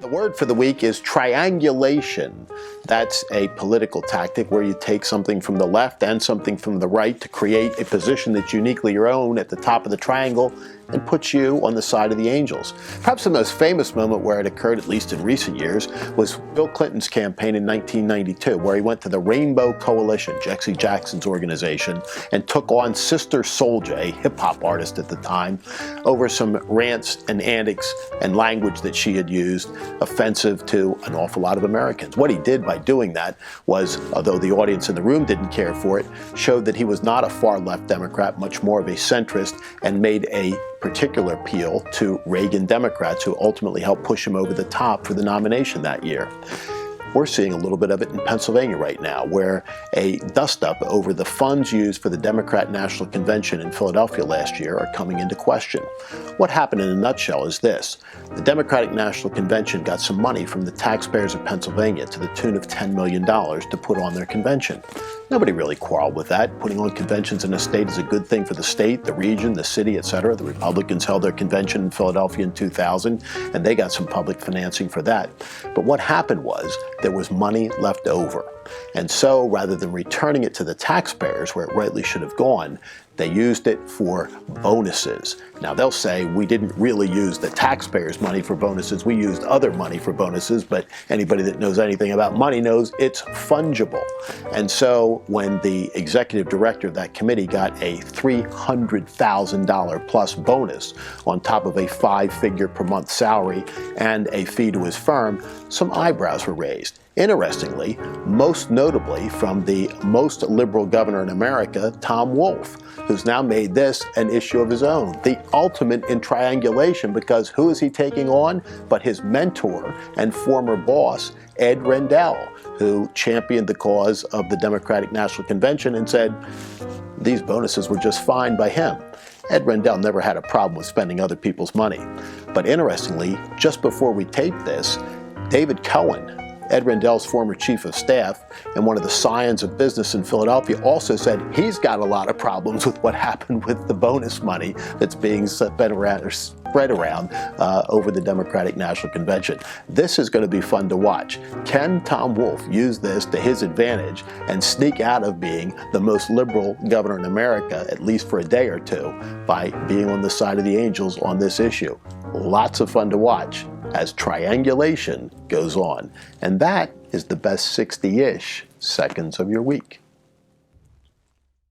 The word for the week is triangulation. That's a political tactic where you take something from the left and something from the right to create a position that's uniquely your own at the top of the triangle and puts you on the side of the angels. Perhaps the most famous moment where it occurred, at least in recent years, was Bill Clinton's campaign in 1992, where he went to the Rainbow Coalition, Jesse Jackson's organization, and took on Sister Souljah, a hip-hop artist at the time, over some rants and antics and language that she had used, offensive to an awful lot of Americans. What he did by doing that was, although the audience in the room didn't care for it, showed that he was not a far-left Democrat, much more of a centrist, and made a particular appeal to Reagan Democrats who ultimately helped push him over the top for the nomination that year. We're seeing a little bit of it in Pennsylvania right now, where a dust-up over the funds used for the Democrat National Convention in Philadelphia last year are coming into question. What happened in a nutshell is this. The Democratic National Convention got some money from the taxpayers of Pennsylvania to the tune of $10 million to put on their convention. Nobody really quarreled with that. Putting on conventions in a state is a good thing for the state, the region, the city, etc. The Republicans held their convention in Philadelphia in 2000, and they got some public financing for that. But what happened was there was money left over. And so, rather than returning it to the taxpayers where it rightly should have gone, they used it for bonuses. Now, they'll say we didn't really use the taxpayers' money for bonuses, we used other money for bonuses, but anybody that knows anything about money knows it's fungible. And so when the executive director of that committee got a $300,000 plus bonus on top of a 5-figure per month salary and a fee to his firm, some eyebrows were raised. Interestingly, most notably from the most liberal governor in America, Tom Wolf, who's now made this an issue of his own, the ultimate in triangulation, because who is he taking on but his mentor and former boss, Ed Rendell, who championed the cause of the Democratic National Convention and said these bonuses were just fine by him. Ed Rendell never had a problem with spending other people's money. But interestingly, just before we taped this, David Cohen, Ed Rendell's former chief of staff and one of the scions of business in Philadelphia, also said he's got a lot of problems with what happened with the bonus money that's being spread around over the Democratic National Convention. This is going to be fun to watch. Can Tom Wolf use this to his advantage and sneak out of being the most liberal governor in America, at least for a day or two, by being on the side of the angels on this issue? Lots of fun to watch as triangulation goes on. And that is the best 60-ish seconds of your week.